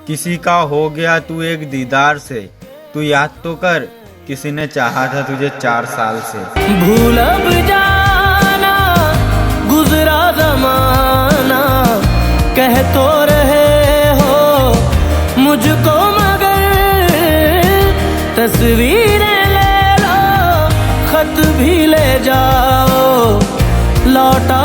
किसी का हो गया तू एक दीदार से, तू याद तो कर किसी ने चाहा था तुझे 4 साल से। भूल अब जाना गुजरा जमाना, कह तो रहे हो मुझको मगर तस्वीरें ले लो, खत भी ले जाओ, लौटा